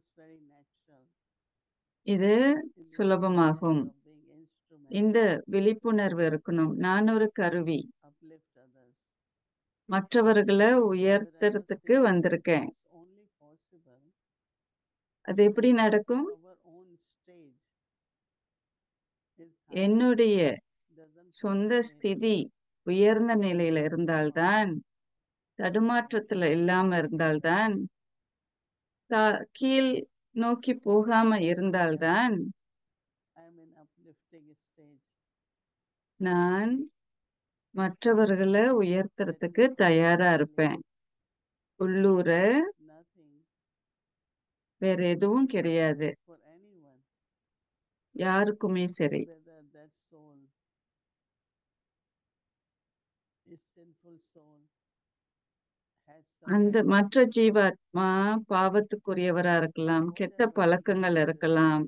becomes very natural இது in this சுலபமாகும். awareness of being instrument இந்த விழிப்புணர்வு இருக்கணும். நான் ஒரு கருவி. uplift others. மற்றவர்களை But I was உயர்த்துறதுக்கு thinking வந்திருக்கேன். it's only possible அது எப்படி when நடக்கும்? our own stage is high, என்னுடைய doesn't சொந்த fluctuate, ஸ்திதி உயர்ந்த நிலையில இருந்தால்தான், தடுமாற்றத்துல இல்லாம இருந்தால்தான், கீழ் நோக்கி போகாம இருந்தால்தான் I'm in uplifting stage. நான் மற்றவர்களை That உயர்த்துறதுக்கு means தயாரா internally இருப்பேன். உள்ளூர there is nothing வேற எதுவும் கிடையாது. for anyone, யாருக்குமே சரி. whether that soul is sinful soul, has some அந்த bad மற்ற habits, ஜீவாத்மா பாவத்துக்குரியவரா இருக்கலாம், கெட்ட whatever the பழக்கங்கள் weaknesses, இருக்கலாம்,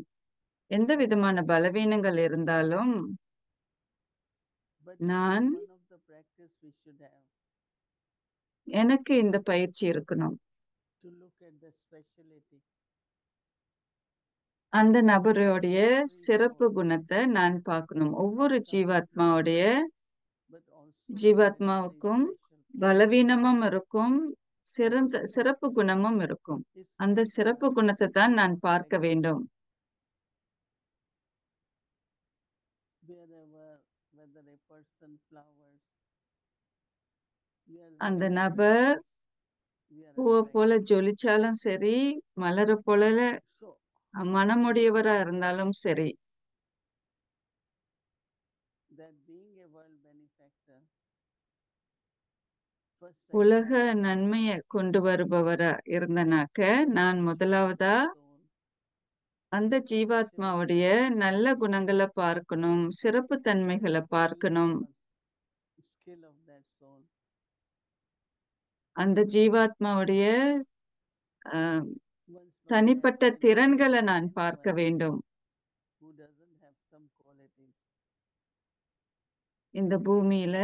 எந்த விதமான பலவீனங்கள் இருந்தாலும் but நான் one of the practice we should have எனக்கு இந்த பயிற்சி இருக்கணும். to look at the speciality. அந்த நபருடைய சிறப்பு குணத்தை நான் பார்க்கணும். ஒவ்வொரு ஜீவாத்மாவுடைய But also ஜீவாத்மாவுக்கும் very special. பலவீனமும் இருக்கும், சிறப்பு குணமும் இருக்கும். It's அந்த like சிறப்பு a குணத்தை தான் நான் law of பார்க்க practice. வேண்டும். Wherever, whether a person flowers, we are அந்த there as நபர் practice. We are பூவை போல attracted. ஜொலிச்சாலும் சரி, மலர போல So மனமுடையவரா இருந்தாலும் சரி, that being a world benefactor, first I உலக start with நன்மையை கொண்டு வருபவரா இருந்தனாக்க, நான் முதலாவதா soul, அந்த ஜீவாத்மாவுடைய நல்ல குணங்களை பார்க்கணும், சிறப்பு தன்மைகளை பார்க்கணும். skill of that soul. அந்த ஜீவாத்மாவுடைய Once தனிப்பட்ட திறன்களை நான் பார்க்க வேண்டும். who doesn't have some qualities. இந்த பூமியில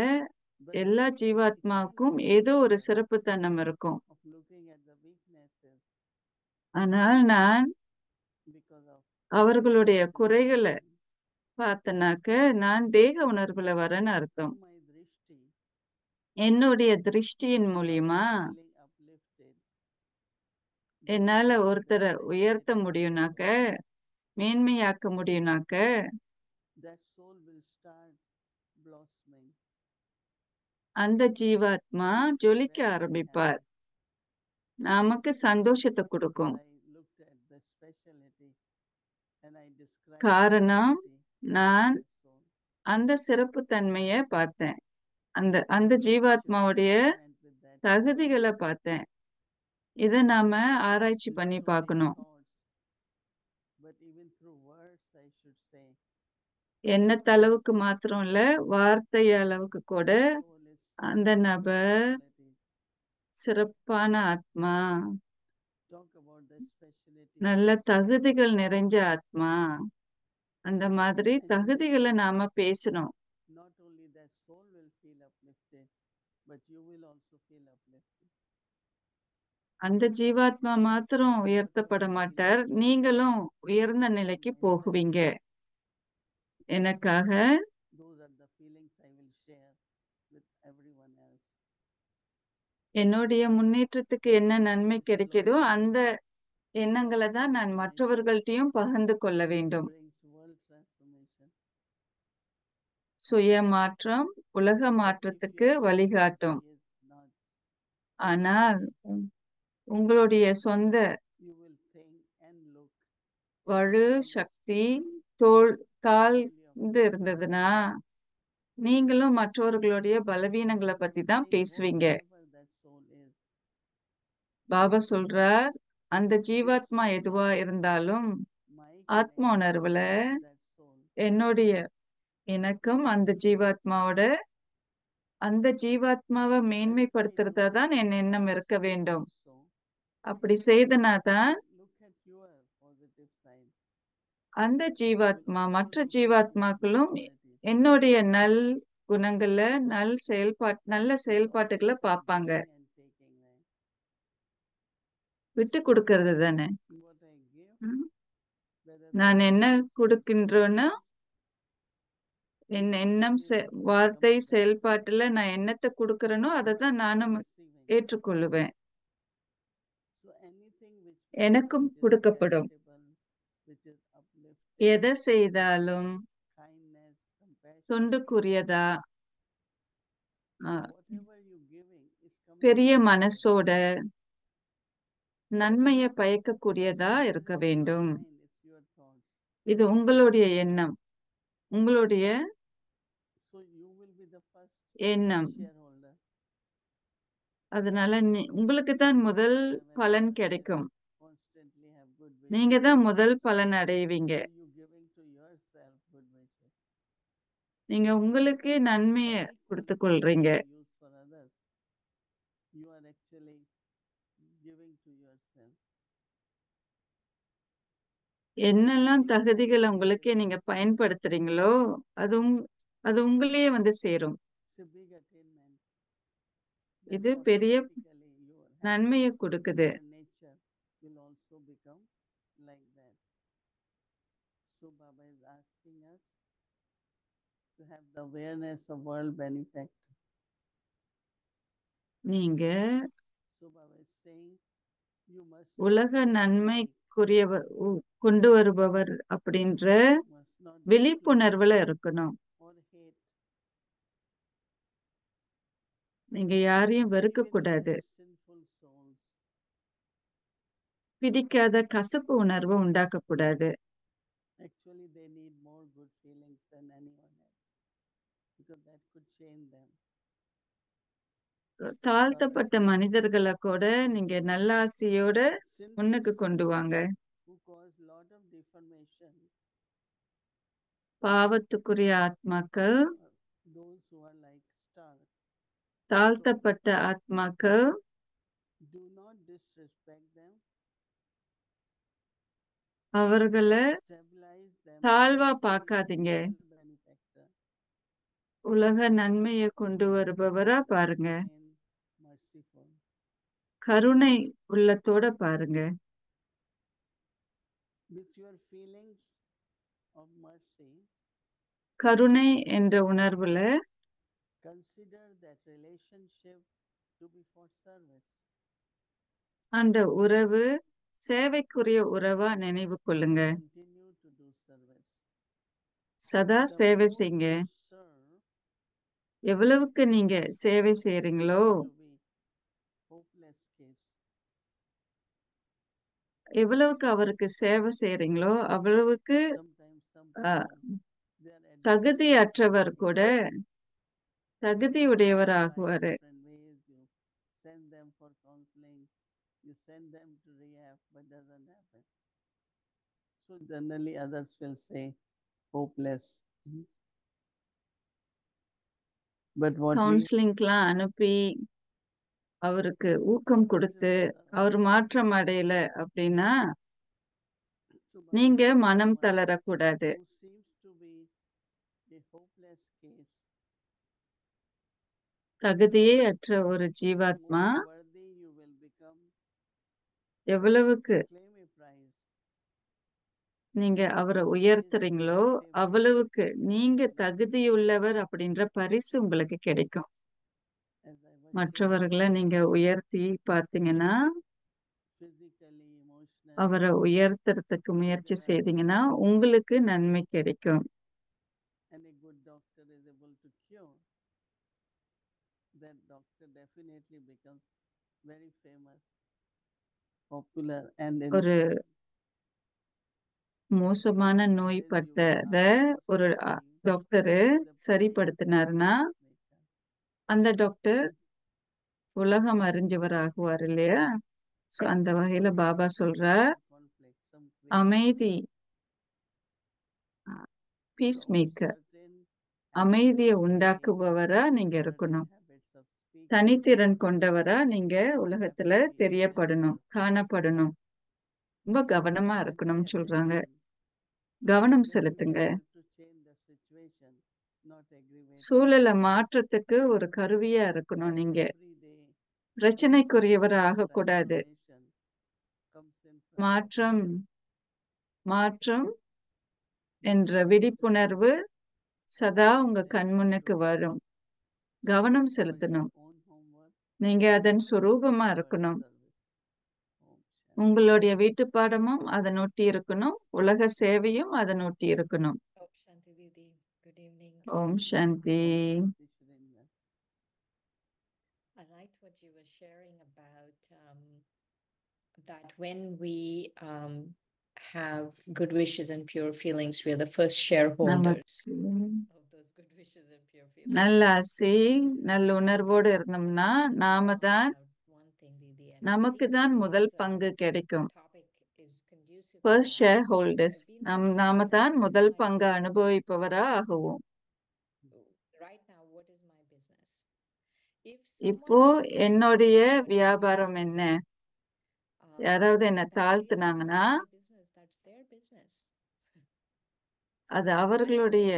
But எல்லா ஜீவாத்மாவுக்கும் ஏதோ ஒரு சிறப்புத்தனம் இருக்கும். of looking at the weaknesses ஆனால் நான் because of அவர்களுடைய குறைகளை பார்த்தனாக்க, நான் தேக உணர்வுல வரேன்னு அர்த்தம். my drishti, என்னுடைய திருஷ்டியின் மூலியமா feeling uplifted, என்னால ஒருத்தரை உயர்த்த முடியும்னாக்க, மேன்மையாக்க முடியும்னாக்க, that soul will start blossoming. அந்த ஜீவாத்மா ஜொலிக்க ஆரம்பிப்பார். நமக்கு சந்தோஷத்தை கொடுக்கும். I looked at the speciality and I described காரணம், the quality நான் of that soul. அந்த சிறப்பு தன்மையை பார்த்தேன். அந்த ஜீவாத்மாவுடைய Experiment with that தகுதிகளை பார்த்தேன். இதை நாம ஆராய்ச்சி not பண்ணி only பார்க்கணும். thoughts, but even through words, I should say. எண்ணத்தளவுக்கு மாத்திரம் இல்ல, வார்த்தை அளவுக்கு கூட This soul is அந்த நபர் qualities. சிறப்பான ஆத்மா, Talk about the speciality. நல்ல தகுதிகள் நிறைஞ்ச ஆத்மா. அந்த மாதிரி தகுதிகளை நாம பேசணும். Not only that soul will feel uplifted, but you will also feel uplifted. அந்த ஜீவாத்மா மாத்திரம் உயர்த்தப்பட மாட்டார், நீங்களும் உயர்ந்த நிலைக்கு போகுவீங்க. எனக்காக Those are the feelings I will share with everyone else. என்னுடைய முன்னேற்றத்துக்கு என்ன நன்மை கிடைக்குதோ அந்த எண்ணங்களை தான் நான் மற்றவர்கள்ட்டையும் பகிர்ந்து கொள்ள வேண்டும். Brings world transformation. சுய மாற்றம் உலக மாற்றத்துக்கு வழிகாட்டும். Is not. ஆனால் உங்களுடைய சொந்த You will think and look. வலு சக்தி தாழ்ந்து இருந்ததுன்னா, நீங்களும் மற்றவர்களுடைய பலவீனங்களை பத்தி தான் பேசுவீங்க. Whatever that soul is, Baba சொல்றார், அந்த ஜீவாத்மா எதுவா இருந்தாலும் my ஆத்ம உணர்வுல connection with that soul என்னுடைய இணக்கம் அந்த ஜீவாத்மாவோட, அந்த ஜீவாத்மாவை மேன்மைப்படுத்துறதா தான் என் எண்ணம் இருக்க வேண்டும். so அப்படி செய்தனா தான் look at your positive side. அந்த ஜீவாத்மா மற்ற ஜீவாத்மாக்களும் என்னுடைய நல் குணங்கள்ல நல்ல செயல்பாட்டுகளை பார்ப்பாங்க. And taking, right? விட்டு கொடுக்கறது தானே. What I whether நான் through என்ன words or கொடுக்கின்றோன்னா situations, N you எண்ணம் continuously வார்த்தை become better. செயல்பாட்டுல நான் என்னத்தை கொடுக்கறேனோ You அதை are தான் also நானும் receiving. ஏற்றுக்கொள்ளுவேன். So anything which we do, எனக்கும் which is கொடுக்கப்படும். charitable, which is uplifting, எதை which செய்தாலும் is kindness, compassion, தொண்டுக்குரியதா whatever you giving is coming பெரிய from மனசோட within. நன்மையை பயக்கக்கூடியதா This இருக்க is your வேண்டும். mind, it's your thoughts. இது உங்களுடைய எண்ணம், உங்களுடைய So you will be the first எண்ணம். shareholder. அதனால உங்களுக்கு தான் முதல் Whenever பலன் others கிடைக்கும். constantly have good நீங்க wishes. தான் முதல் பலன் அடைவீங்க. So you giving to yourself good wishes. நீங்க உங்களுக்கே நன்மையை And equally, கொடுத்துக் whatever கொள்றீங்க. you use for others, you are actually giving to yourself. என்னெல்லாம் Everything தகுதிகளை connected உங்களுக்கே with நீங்க this purpose. பயன்படுத்துறீங்களோ அது உங்களே வந்து சேரும். It's a big attainment. இது Then பெரிய automatically your நன்மையை habits, கொடுக்குது. your nature will also become like that. So Baba is asking us to have the awareness of world benefactor. நீங்க So Baba is saying you must உலக not நன்மைக்குரியவர் கொண்டு வருபவர் அப்படின்ற must not விழிப்புணர்வுல இருக்கணும். or hate. நீங்க யாரையும் வெறுக்க Even கூடாது. very sinful souls. பிடிக்காத கசப்பு உணர்வு உண்டாக்க கூடாது. Actually, they need more good feelings than anyone else because that could change them. தாழ்த்தப்பட்ட மனிதர்களை கூட நீங்க நல்லாசியோட முன்னுக்கு கொண்டு வாங்க. Who cause lot of deformation. பாவத்துக்குரிய ஆத்மாக்கள், Those who are like stars. தாழ்த்தப்பட்ட ஆத்மாக்கள், Do not disrespect them. அவர்களை Stabilize them. தாழ்வா பார்க்காதீங்க. Benefactor. உலக நன்மையை கொண்டு வருபவரா பாருங்க. Merciful. கருணை உள்ளத்தோட பாருங்க. With your feelings of mercy, கருணை என்ற உணர்வுல consider that relationship to be for service. அந்த உறவு சேவைக்குரிய உறவா நினைவு கொள்ளுங்க. Continue to do service. சதா The சேவை more செய்யுங்க. you serve, எவ்வளவுக்கு நீங்க சேவை it செய்யறீங்களோ seems to be hopeless case. எவ்வளவுக்கு அவருக்கு சேவை செய்யறீங்களோ அவ்வளவுக்கு Sometimes some people, they are addicted தகுதியற்றவர் to கூட it. தகுதியுடையவர் You try ஆகுவாரு. different ways, you send them for counseling, you send them to rehab, but doesn't happen. So generally others will say hopeless. But what we கவுன்சிலிங்லாம் அனுப்பி அவருக்கு ஊக்கம் கொடுத்து அவர் மாற்றம் அடையல அப்படின்னா so நீங்க Baba says மனம் someone தளரக்கூடாது. who seems to be a hopeless case, தகுதியே அற்ற ஒரு the ஜீவாத்மா more worthy you will become, எவ்வளவுக்கு claim a prize. நீங்க அவரை உயர்த்துறீங்களோ அவ்வளவுக்கு நீங்க தகுதியுள்ளவர் அப்படின்ற பரிசு உங்களுக்கு கிடைக்கும். As I was மற்றவர்களை நீங்க உயர்த்தி பார்த்தீங்கன்னா physically, emotionally, அவரை உயர்த்துறதுக்கு முயற்சி செய்தீங்கன்னா உங்களுக்கு நன்மை கிடைக்கும். and a good doctor is able to cure, that doctor definitely becomes very famous, popular, and ஒரு மோசமான நோய்பட்டத ஒரு டாக்டரு சரிப்படுத்தினாருன்னா அந்த டாக்டர் உலகம் அறிஞ்சவர் ஆகுவார் இல்லையா? சோ அந்த வகையில பாபா சொல்றார், அமைதி, பீஸ் மேக்கர், அமைதியை உண்டாக்குபவரா நீங்க இருக்கணும். தனித்திறன் கொண்டவரா நீங்க உலகத்துல தெரியப்படணும், காணப்படணும். ரொம்ப கவனமா இருக்கணும்னு சொல்றாங்க. கவனம் செலுத்துங்க. சூழலை மாற்றத்துக்கு ஒரு கருவியா இருக்கணும் நீங்க. பிரச்சனைக்குரியவர் ஆகக்கூடாது. மாற்றம் மாற்றம் என்ற விழிப்புணர்வு சதா உங்க கண்முன்னுக்கு வரும். கவனம் செலுத்தணும். நீங்க அதன் சுரூபமா இருக்கணும். உங்களுடைய வீட்டு பாடமும் அதனொட்டி இருக்கணும். உலக சேவையும் அதனொட்டி இருக்கணும். Om Shanti Didi. Good evening. Om Shanti. I liked what you were sharing about that when we have good wishes and pure feelings, we are the first shareholders of those good wishes and pure feelings. நல்ல ஆசி, நல்ல உணர்வோடு இருந்தோம்னா நாம தான் நமக்கு தான் முதல் பங்கு கிடைக்கும். ஃபர்ஸ்ட் ஷேர் ஹோல்டர்ஸ் நாம தான் முதல் பங்கு அனுபவிப்பவரா ஆகுவோம். இப்போ என்னுடைய வியாபாரம் என்ன? யாராவது என்ன தாழ்த்துனாங்கன்னா அது அவர்களுடைய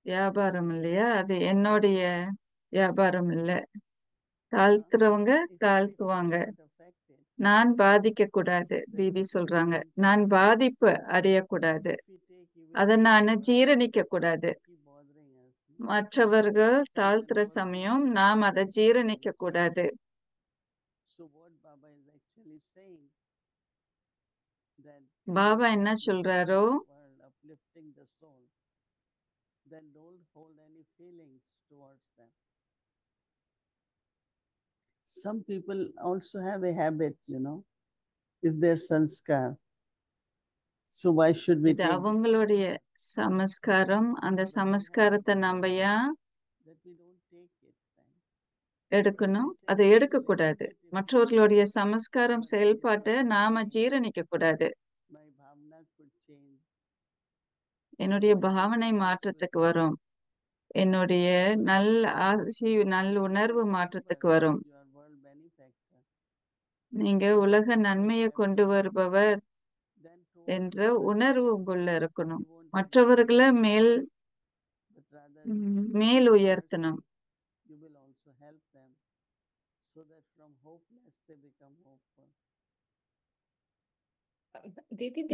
வியாபாரம் இல்லையா? அது என்னுடைய வியாபாரம் இல்லை. தாழ்த்துறவங்க தாழ்த்துவாங்க. நான் பாதிக்க கூடாது. தீதி சொல்றாங்க, நான் பாதிப்பு அடையக்கூடாது. அதை நான் ஜீரணிக்க கூடாது. மற்றவர்கள் தாழ்த்துற சமயம் நாம் அதை ஜீரணிக்க கூடாது. பாபா என்ன சொல்றாரோ Some people also have a habit, is their sanskar. So why should we இது take அவங்களுடைய சமஸ்காரம். அந்த சமஸ்காரத்தை நம்ம ஏன் எடுக்கணும்? அதை எடுக்க கூடாது. மற்றவர்களுடைய சமஸ்காரம் செயல்பாட்டை நாம ஜீரணிக்க கூடாது. என்னுடைய பாவனை மாற்றத்துக்கு வரும். என்னுடைய நல்ல ஆசி நல்ல உணர்வு மாற்றத்துக்கு வரும். நீங்க உலக நன்மையை கொண்டு வருபவர் என்ற உணர்வு உங்களுள்ள இருக்கணும். மற்றவர்களை மேல் உயர்த்தணும்.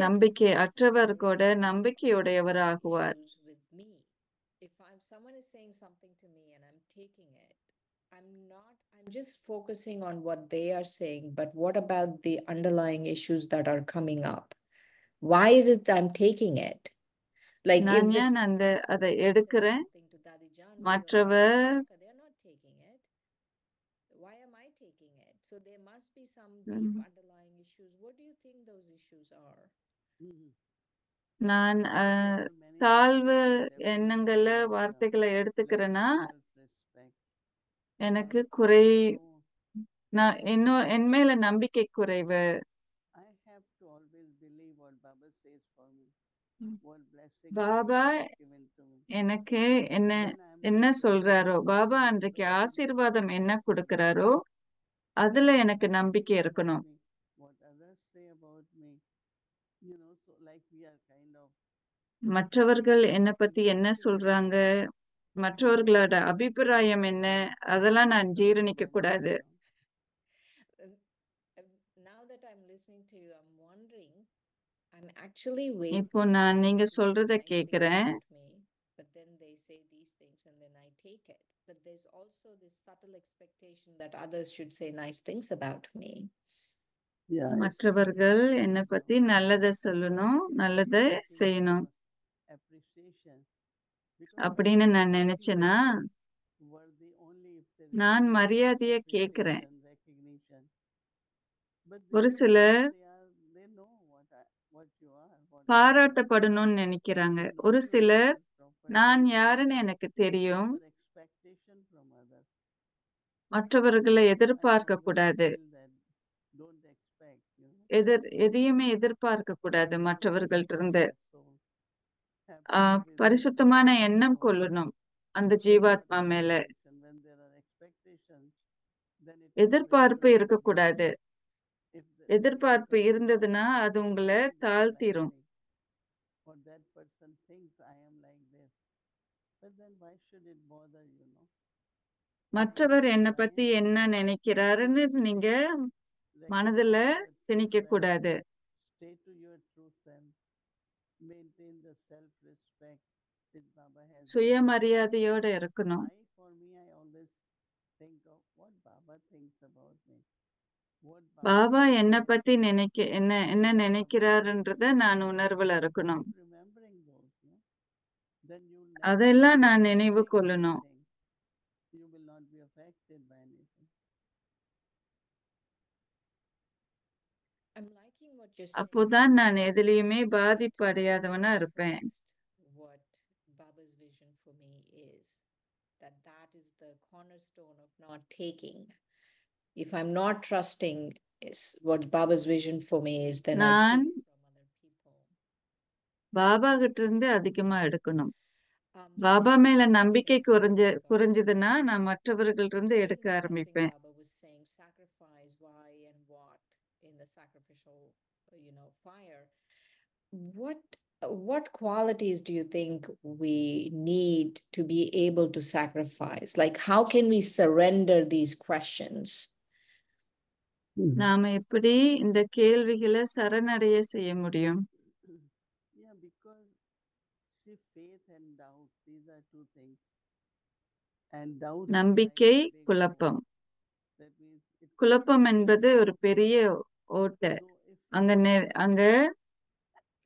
நம்பிக்கை அற்றவர் கூட நம்பிக்கையுடையவராகுவார். If someone is saying something to me and I'm taking it, I'm just focusing on what they are saying, but what about the underlying issues that are coming up? Why is it I'm taking it? Like நான் ஏன் அதை எடுக்கிறேன்? மற்றவர் they're not taking it. Why am I taking it? So there must be some deep underlying issues. What do you think those issues are? நான் தாழ்வு எண்ணங்களை வார்த்தைகளை எடுத்துக்கிறேன்னா எனக்கு நான் இன்னும் என் மேல நம்பிக்கை குறைவு. பாபா எனக்கு என்ன சொல்றாரோ, பாபா அன்றைக்கு ஆசீர்வாதம் என்ன கொடுக்கிறாரோ அதுல எனக்கு நம்பிக்கை இருக்கணும். மற்றவர்கள் என்னை பத்தி என்ன சொல்றாங்க, மற்றவர்களோட அபிப்பிராயம் என்ன, அதெல்லாம் நான் ஜீரணிக்க கூடாது. இப்போ நான் நீங்க சொல்றத கேக்குறேன். But there's also this subtle expectation that others should say nice things about me. மற்றவர்கள் என்னை பத்தி நல்லதை சொல்லணும், நல்லதை செய்யணும் அப்படின்னு நான் நினைச்சேன்னா நான் மரியாதைய கேக்குறேன். ஒரு சிலர் பாராட்டப்படணும்னு நினைக்கிறாங்க. ஒரு சிலர் நான் யாருன்னு எனக்கு தெரியும், மற்றவர்களை எதிர்பார்க்க கூடாது, எதையுமே எதிர்பார்க்க கூடாது மற்றவர்கள்ட்ட இருந்து. பரிசுத்தமான எண்ணம் கொள்ளணும் அந்த ஜீவாத்மா மேல. எதிர்பார்ப்பு இருக்கக்கூடாது. எதிர்பார்ப்பு இருந்ததுன்னா அது உங்களை தாழ்த்திரும். மற்றவர் என்னை பத்தி என்ன நினைக்கிறாருன்னு நீங்க மனதுல திணிக்க self, கூடாது. stay to your true self, maintain the self-respect which Baba has given. சுயமரியாதையோட இருக்கணும். For me, I always think of what Baba thinks about me. What Baba says என்ன about பத்தி me. என்ன நினைக்கிறாருன்றத நான் உணர்வுல இருக்கணும். Keep remembering those, then you அதெல்லாம் நான் நினைவு take கொள்ளணும். anything. You will not be affected by anything. I'm liking what you're saying. அப்போதான் நான் எதுலயுமே Trust பாதிப்பு to அடையாதவனா இருப்பேன். trust what Baba's vision for me is. That is the cornerstone of not taking. If I'm not trusting is what Baba's vision for me is, then I நான் take from other people. Baba கிட்ட இருந்து அதிகமா எடுக்கணும். Um, Baba மேல நம்பிக்கை thing about Baba's குறைஞ்சதுன்னா vision நான் is மற்றவர்கள்ட்ட இருந்து during எடுக்க the blessing, ஆரம்பிப்பேன். Baba was saying sacrifice, why and what in the sacrificial, fire. What qualities do you think we need to be able to sacrifice? Like, how can we surrender these questions? நாம எப்படி இந்த கேள்விகளை சரணடைய செய்ய முடியும்? Yeah, because see, faith and doubt, these are two things. And doubt is நம்பிக்கை, like a big குழப்பம். hole. That means it குழப்பம் என்பது ஒரு பெரிய ஓட்டை. So if அங்க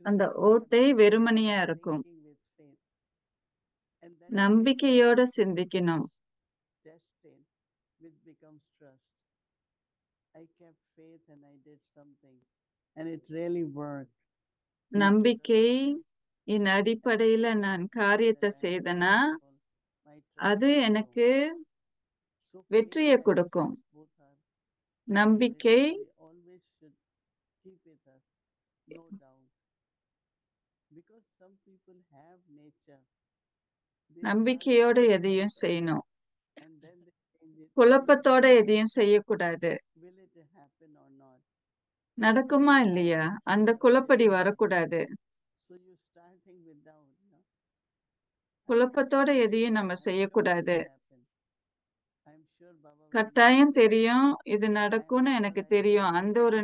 அந்த ஓட்டை வெறுமனையா இருக்கும். thinking with faith, and then நம்பிக்கையோட சிந்திக்கணும். tested, which becomes trust. I kept faith and I did something, and it really worked. நம்பிக்கை இன் அடிப்படையில நான் காரியத்தை செய்தனா அது எனக்கு வெற்றியை கொடுக்கும். நம்பிக்கை always should keep with us, no doubt. Because some people have nature. நம்பிக்கையோட எதையும் செய்யணும். And then they change it. குழப்பத்தோட எதையும் செய்யக்கூடாது. Will it happen or not? நடக்குமா இல்லையா? அந்த குழப்படி வரக்கூடாது. So you starting with doubt, குழப்பத்தோட எதையும் நம்ம செய்யக்கூடாது. I'm sure Baba கட்டாயம் தெரியும், இது நடக்கும்னு எனக்கு தெரியும். அந்த ஒரு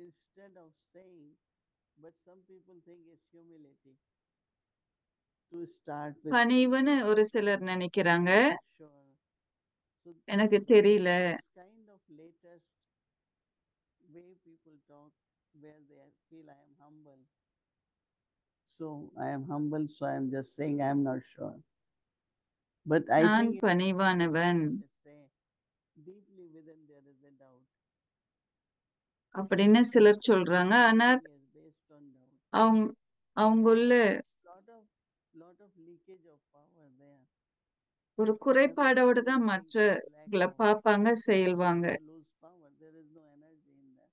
instead of saying, but some people think it's humility to start with பணிவுன்னு ஒரு சிலர் நினைக்கிறாங்க. sure. So எனக்கு தெரியல. this kind of latest way people talk where they feel I am humble. So I am humble, so I am just saying I am not sure. But I நான் think பணிவானவன் say deeply within there is a doubt. அப்படின்னு சிலர் சொல்றாங்க. ஆனா அவங்களுள்ள lot of leakage of power there. ஒரு குறைபாடோட தான் மற்றவங்களை பார்ப்பாங்க, செய்வாங்க.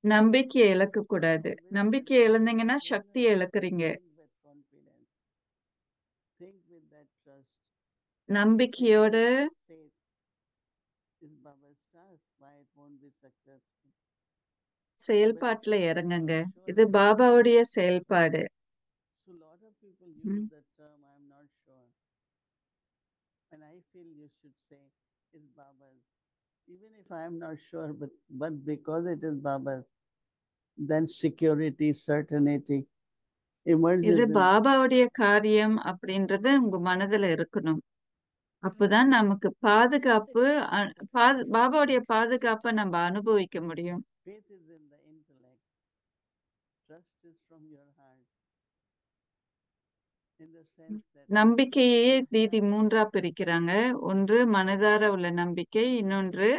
நம்பிக்கையை இழக்க கூடாது. நம்பிக்கையை இழந்தீங்கன்னா சக்தியை இழக்கிறீங்க. நம்பிக்கையோட செயல்பாட்டுல இறங்குங்க. இது பாபாவுடைய செயல்பாடு. So a lot of people use the term I am not sure. And I feel you should say it's Baba's. Even if I am not sure, but because it is Baba's, then security, certainty emerges. இது பாபாவுடைய காரியம் அப்படின்றது உங்க மனதுல இருக்கணும். அப்பதான் நமக்கு பாதுகாப்பு, பாபாவுடைய பாதுகாப்பை நம்ம அனுபவிக்க முடியும். Faith is in the intellect. Trust is from your heart. நம்பிக்கையே தீதி மூன்றா பிரிக்கிறாங்க. ஒன்று மனதார உள்ள நம்பிக்கை, இன்னொன்று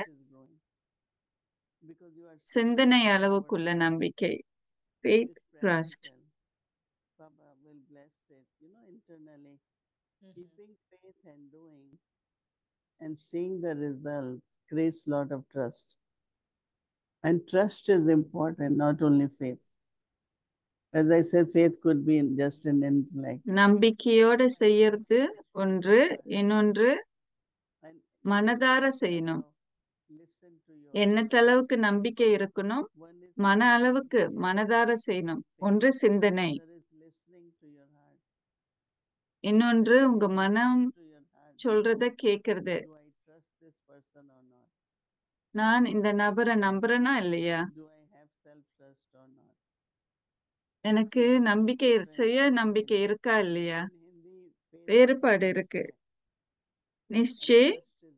சிந்தனை அளவுக்குள்ள நம்பிக்கை. Faith, trust. Baba will bless it, internally. Keeping faith and doing and seeing the results creates a lot of trust. And trust is important, not only faith. As I said, faith could be just an intellect. நம்பிக்கையோட செய்யறது ஒன்று, இன்னொன்று மனதார செய்யணும். என்னத்தளவுக்கு நம்பிக்கை இருக்கணும், மன அளவுக்கு மனதார செய்யணும். ஒன்று சிந்தனை, இன்னொன்று உங்க மனம் சொல்றத கேக்குறது. நான் இந்த நபரை நம்புறேனா இல்லையா? self-trust or not. எனக்கு See, there is நம்பிக்கை difference சுய in நம்பிக்கை Hindi. இருக்கா இல்லையா? In Hindi, faith is வேறுபாடு called இருக்கு. nishchay, and நிச்சய், trust is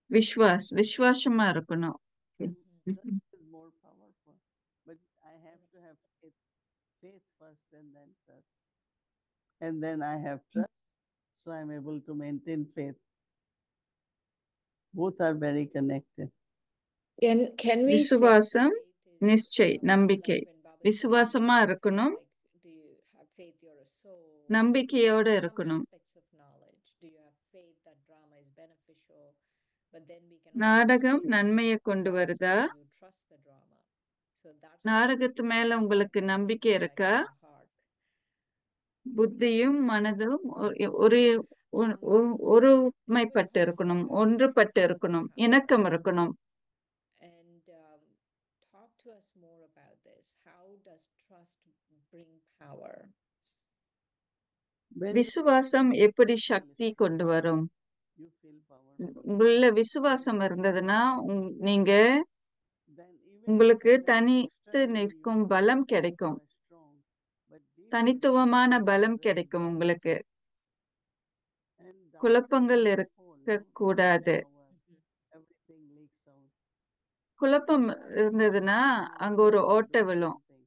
vishwas. விஸ்வாசமா இருக்கணும். Trust is more powerful, but I have to have faith first and then trust. And then I have trust, so I'm able to maintain faith. Both are very connected. Can we say விசுவாசம், faith is, நிச்சய், நம்பிக்கை. like when Baba said, விசுவாசமா do you have faith? இருக்கணும், Like, do you have faith you're a soul? நம்பிக்கையோட Some இருக்கணும். aspects of knowledge. Do you have faith that drama is beneficial? But then we can also நாடகம் say, நன்மையை கொண்டு trust, வருதா? you trust the drama. So that's where நாடகத்து faith மேல comes உங்களுக்கு from, நம்பிக்கை like இருக்கா? in your heart. புத்தியும் மனதும் ஒரு ஒருமைப்பட்டு இருக்கணும், ஒன்றுபட்டு இருக்கணும், இணக்கம் இருக்கணும். And talk to us more about this. How does trust bring power? When விசுவாசம் எப்படி you feel சக்தி it, கொண்டு வரும்? you feel powerful. உள்ள விசுவாசம் இருந்ததுன்னா நீங்க Then even உங்களுக்கு then தனித்து externally you நிற்கும் feel பலம் that கிடைக்கும், you are strong, but deep தனித்துவமான inside பலம் there is கிடைக்கும் doubt. உங்களுக்கு. And doubt குழப்பங்கள் is a hole, இருக்க no? கூடாது. Everything leaks out. குழப்பம் Sometimes you இருந்ததுன்னா don't know அங்க ஒரு how to ஓட்டை do விழும். something.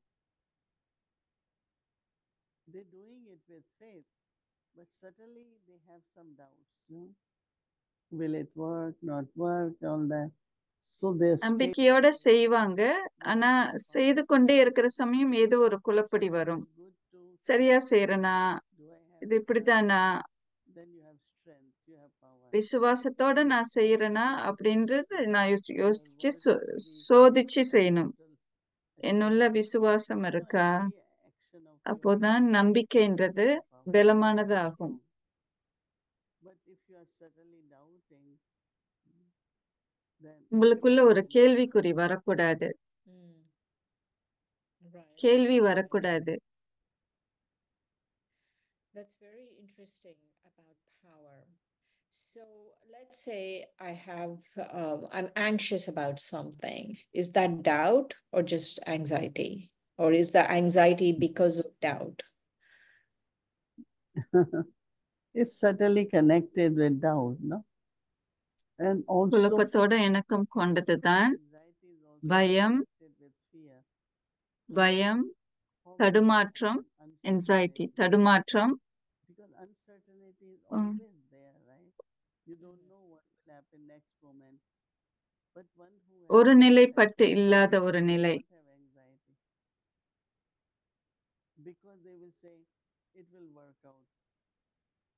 They're doing it with faith, but certainly they have some doubts. No? Will it work, not work, all that. So they're staying நம்பிக்கையோட there. செய்வாங்க, But ஆனா it's not செய்து powerful. கொண்டே இருக்கிற சமயம் ஏதோ ஒரு குழப்படி So வரும். it's good to சரியா செய்யறனா, do I have இது trust? இப்படித்தானா, Then you have strength, you have power. விசுவாசத்தோட நான் செய்யறேனா Also, அப்படின்றது நான் your யோசிச்சு words should be சோதிச்சு of செய்யணும். total என்னுள்ள assurance. விசுவாசம் You know, இருக்கா? every action of yours அப்போதான் has நம்பிக்கைன்றது some power, பலமானதாகும். strong. But if you are certainly doubting, then உங்களுக்குள்ள you ஒரு can கேள்விக்குறி வரக்கூடாது, Right. கேள்வி வரக்கூடாது. That's very interesting about power. So let's say I'm anxious about something. Is that doubt or just anxiety? Or is the anxiety because of doubt? it's certainly connected with doubt, no? And also குழப்பத்தோட இணக்கம் கொண்டதுதான் anxiety is also பயம், connected with fear. பயம், How தடுமாற்றம், anxiety, தடுமாற்றம். Because uncertainty is always there, right? You don't know what will happen next moment. But one who has ஒரு நிலைப்பட்டு self-trust இல்லாத ஒரு will நிலை. not have anxiety. Because they will say, it will work out.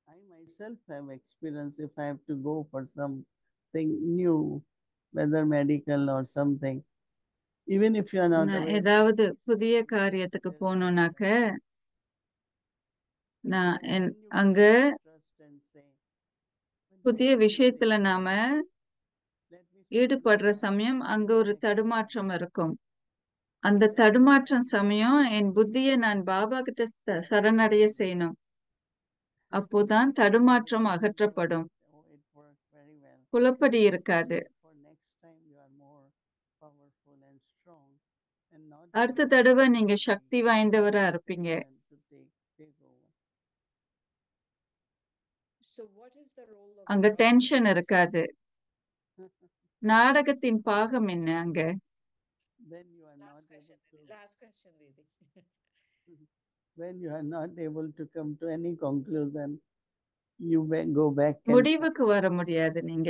I myself have experience if I have to go for something new, whether medical or something. Even if you are not நான் aware, ஏதாவது it's புதிய something காரியத்துக்கு there is போகணும்னாக்க anxiety. நான் And then you அங்க can trust and say, but புதிய don't be விஷயத்துல afraid. நாம Let me settle ஈடுபடுற down. சமயம் அங்க Then ஒரு I can தடுமாற்றம் go. இருக்கும். But அந்த then தடுமாற்றம் சமயம் என் புத்தியை நான் பாபா கிட்ட சரணடைய செய்யணும். அப்போதான் தடுமாற்றம் அகற்றப்படும், oh, it worked very well. குழப்படி இருக்காது. For next time you are more powerful and strong and not அடுத்த allow தடவை நீங்க anxiety சக்தி வாய்ந்தவரா இருப்பீங்க. tension to take over. So what is the role of அங்க drama in டென்ஷன் this? இருக்காது. நாடகத்தின் பாகம் என்ன அங்க? When you are not Last question, able to Didi. Last question, Didi. when you are not able to come to any conclusion, you go back and முடிவுக்கு வர முடியாது. நீங்க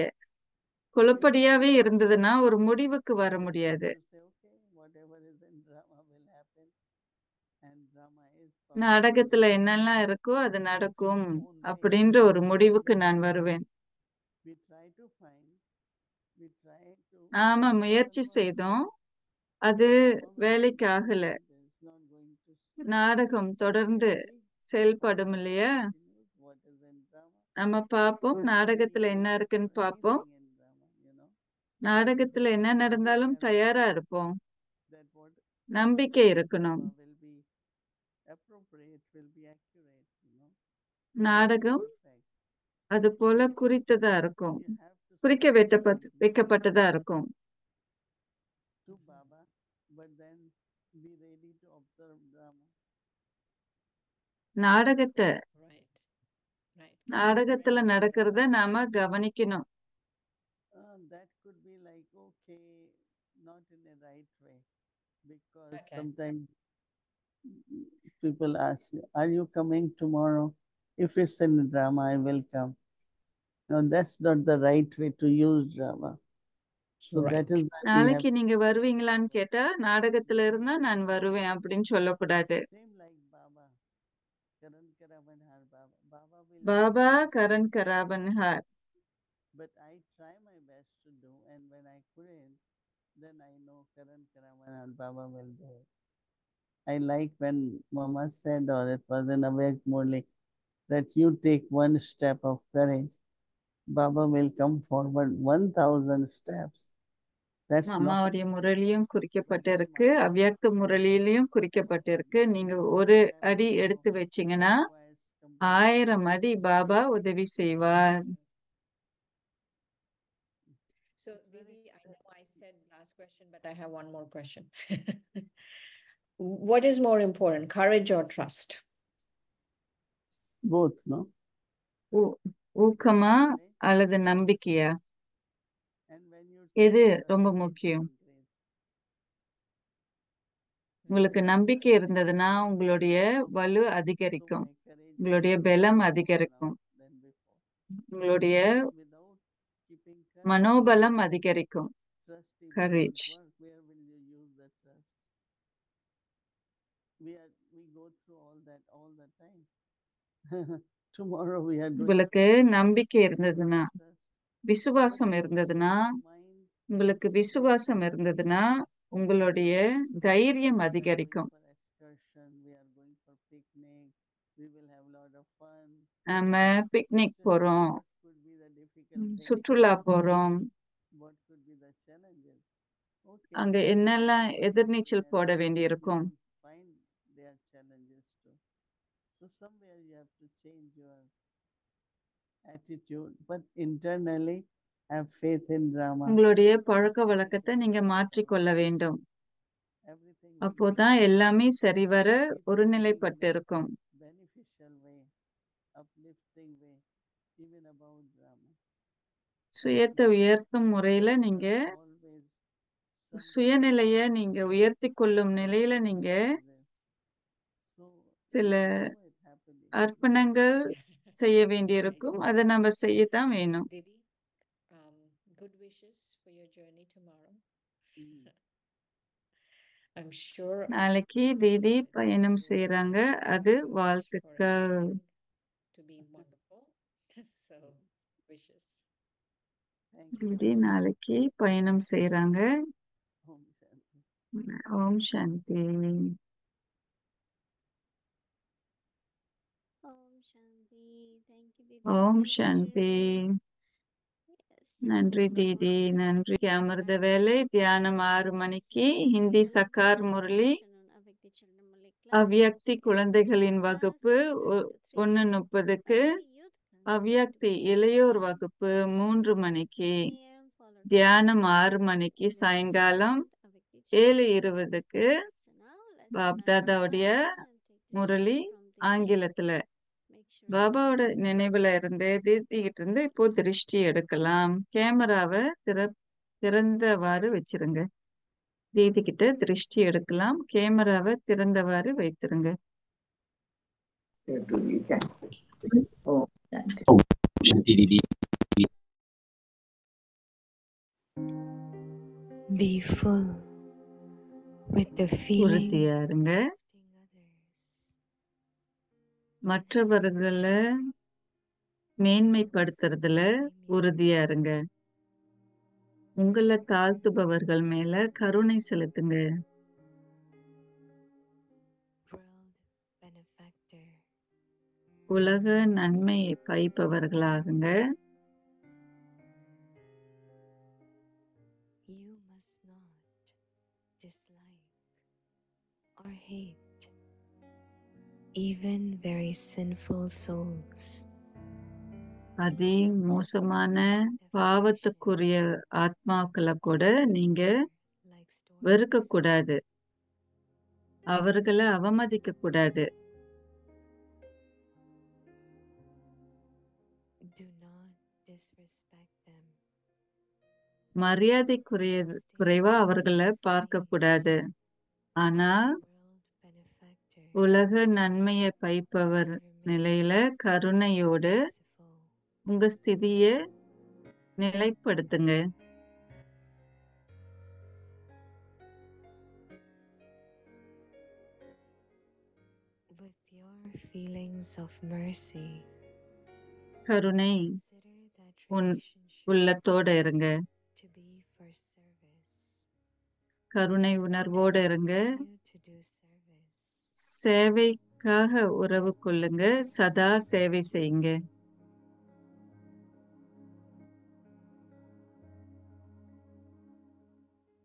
குழப்படியாவே இருந்ததுன்னா ஒரு முடிவுக்கு வர முடியாது. you say, okay, whatever is in drama will happen. And drama is powerful. நாடகத்துல என்னெல்லாம் இருக்கோ அது நடக்கும் அப்படின்ற ஒரு முடிவுக்கு நான் வருவேன். We try to find, we try to நாம it முயற்சி doesn't work. செய்தோம், அது Drama will வேலைக்கு continue, ஆகல. it's not going to நாடகம் தொடர்ந்து see செயல்படும் இல்லையா? continues, what is in drama. நம்ம பார்ப்போம், But we நாடகத்துல will be என்ன ready இருக்குன்னு for பார்ப்போம். anything in drama, you know. நாடகத்துல என்ன Still நடந்தாலும் have the தயாரா faith இருப்போம். that what நம்பிக்கை in இருக்கணும். drama will be appropriate, will be accurate, you know. நாடகம் Perfect. அது போல குறித்ததா இருக்கும், You have to குறிக்க surrender வைக்கப்பட்டதா இருக்கும். to Baba but then be ready to observe drama. நாடகத்தை Right. நாடகத்துல நடக்கிறத நாம கவனிக்கணும். That could be like, okay, not in a right way, because sometimes people ask you, are you coming tomorrow? If it's in a drama, I will come. No, that's not the right way to use drama. So that is why we have நாளைக்கு நீங்க வருவீங்களான்னு கேட்டா, நாடகத்துல இருந்தா நான் வருவேன் அப்படின்னு சொல்லக்கூடாது. same like Baba. Karan Karavanhar Baba. Baba will Baba Karan கராவன்ஹார். but I try my best to do, and when I couldn't, then I know Karan Karavanhar Baba will do it. I like when Mama said, or it was in Avek Murli, that you take one step of courage, Baba will come forward 1,000 steps. That's not அம்மாவுடைய முரளியும் குறிக்கப்பட்டிருக்கு, அவ்வியக்த முரளியிலையும் குறிக்கப்பட்டிருக்கு. நீங்க ஒரு அடி எடுத்து வச்சீங்கன்னா 1000 அடி பாபா உதவி செய்வார். So, Didi, I know I said last question, but I have one more question. What is more important, courage or trust? both, no? ஊக்கமா அல்லது நம்பிக்கையா? எது ரொம்ப முக்கியம்? உங்களுக்கு நம்பிக்கை இருந்ததுன்னா உங்களுடைய வலு அதிகரிக்கும், உங்களுடைய பலம் அதிகரிக்கும், உங்களுடைய மனோபலம் அதிகரிக்கும். கரேஜ். உங்களுக்கு நம்பிக்கை இருந்ததுன்னா, விசுவாசம் இருந்ததுன்னா, உங்களுக்கு விசுவாசம் இருந்ததுன்னா உங்களுடைய தைரியம் அதிகரிக்கும். நம்ம பிக்னிக் போறோம், சுற்றுலா போறோம், அங்க என்னெல்லாம் எதிர்நீச்சல் போட வேண்டியிருக்கும். So somewhere you have to change your attitude, but internally have faith in drama. உங்களுடைய பழக்க வழக்கத்தை நீங்க மாற்றிக்கொள்ள வேண்டும். அப்போதான் எல்லாமே சரிவர ஒருநிலைப்பட்டு இருக்கும். சுயத்தை உயர்த்தும் முறையில நீங்க சுயநிலைய நீங்க உயர்த்தி கொள்ளும் நிலையில நீங்க சில அர்ப்பணங்கள் செய்ய வேண்டியிருக்கும். அதை நம்ம செய்யத்தான் வேணும். Good wishes for your journey tomorrow. I'm sure நாளைக்கு தீதி பயணம் செய்யறாங்க, அது வாழ்த்துக்கள். to be wonderful. So wishes. தீதி நாளைக்கு பயணம் செய்யறாங்க. ஓம் சாந்தி. ஓம் சாந்தி. நன்றி தீதி, நன்றி. அமிர்த வேலை தியானம் 6 மணிக்கு ஹிந்தி சக்கார் முரளி, அவ்வியக்தி குழந்தைகளின் வகுப்பு 1:30க்கு, அவ்வியக்தி இளையோர் வகுப்பு 3 மணிக்கு, தியானம் 6 மணிக்கு, சாயங்காலம் 7:20க்கு பாப்தாதாவுடைய முரளி ஆங்கிலத்துல. பாபாவோட நினைவுல இருந்து தீர்த்திக்கிட்டு இருந்து இப்போ திருஷ்டி எடுக்கலாம். கேமராவை திறந்தவாறு வச்சிருங்க. தீதிக்கிட்ட திருஷ்டி எடுக்கலாம். கேமராவை திறந்தவாறு வைத்திருங்க. Be full with the feeling. உறுதியா இருங்க. மற்றவர்களை மேன்மைப்படுத்துறதுல உறுதியா இருங்க. உங்களை தாழ்த்துபவர்கள் மேல கருணை செலுத்துங்க. உலக நன்மை பயிப்பவர்களாகுங்க. You must not dislike or hate even very sinful souls. அதி மோசமான பாவத்துக்குரிய ஆத்மாக்களை கூட நீங்க வெறுக்க கூடாது, அவர்களை அவமதிக்க கூடாது. Do not disrespect them. குறைவா அவர்களை பார்க்க கூடாது. ஆனா உலக நன்மையை பைப்பவர் நிலையில கருணையோடு உங்க ஸ்திதிய நிலைப்படுத்துங்க. With your feelings of mercy, கருணை consider that உன் relationship உள்ளத்தோட இருங்க. to be for service. கருணை உணர்வோட இருங்க. Continue to do service. சேவைக்காக உறவு கொள்ளுங்க, சதா சேவை செய்யுங்க.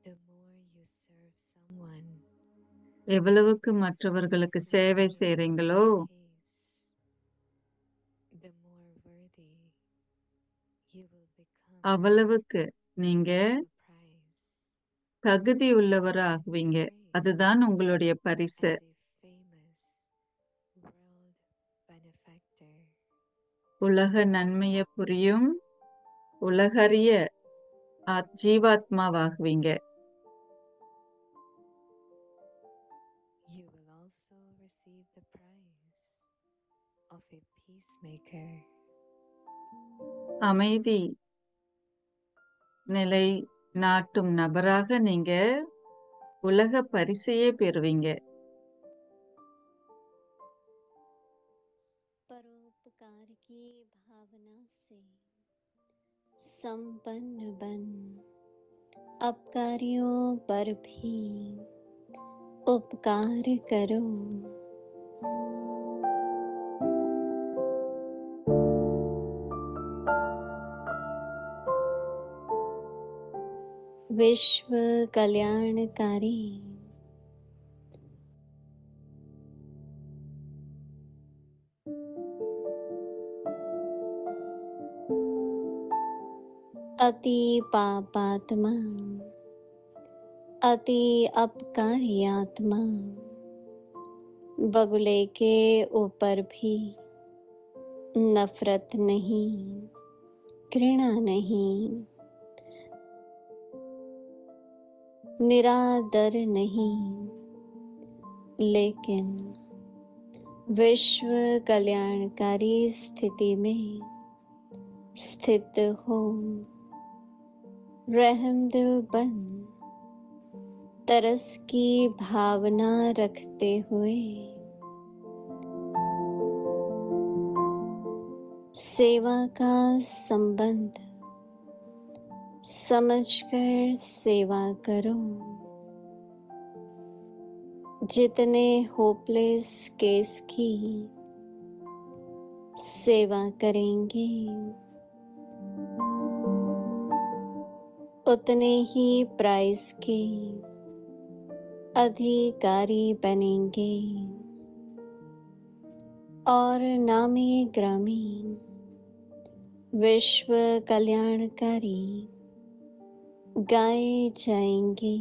The more you serve someone, எவ்வளவுக்கு மற்றவர்களுக்கு சேவை செய்றீங்களோ the more worthy you will become அவ்வளவுக்கு to நீங்க win the prize தகுதி உள்ளவராகுவீங்க. அதுதான் உங்களுடைய பரிசு. as a famous world benefactor. உலக நன்மையை புரியும் உலகறிய ஜீவாத்மாவாகுவீங்க. You will also receive the prize of a peacemaker. அமைதி நிலை நாட்டும் நபராக நீங்க உலக பரிசையே பெறுவீங்க. परोपकार की भावना से संपन्न बन अपकारियों पर भी उपकार करो। विश्व कल्याणकारी अति पापात्मा अति अपकारी आत्मा बगुले के ऊपर भी नफरत नहीं, घृणा नहीं, निरादर नहीं, लेकिन विश्व कल्याणकारी स्थिति में स्थित हो रहमदिल बन तरस की भावना रखते हुए सेवा का संबंध समझकर सेवा करो। जितने होपलेस केस की सेवा करेंगे उतने ही प्राइज के अधिकारी बनेंगे और नामे ग्रामी विश्व कल्याणकारी गाए जाएंगे।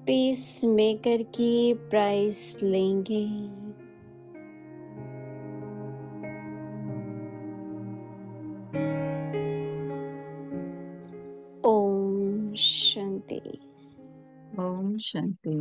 पीस मेकर की प्राइस लेंगे। ओम शांति। ஓம் சாந்தி.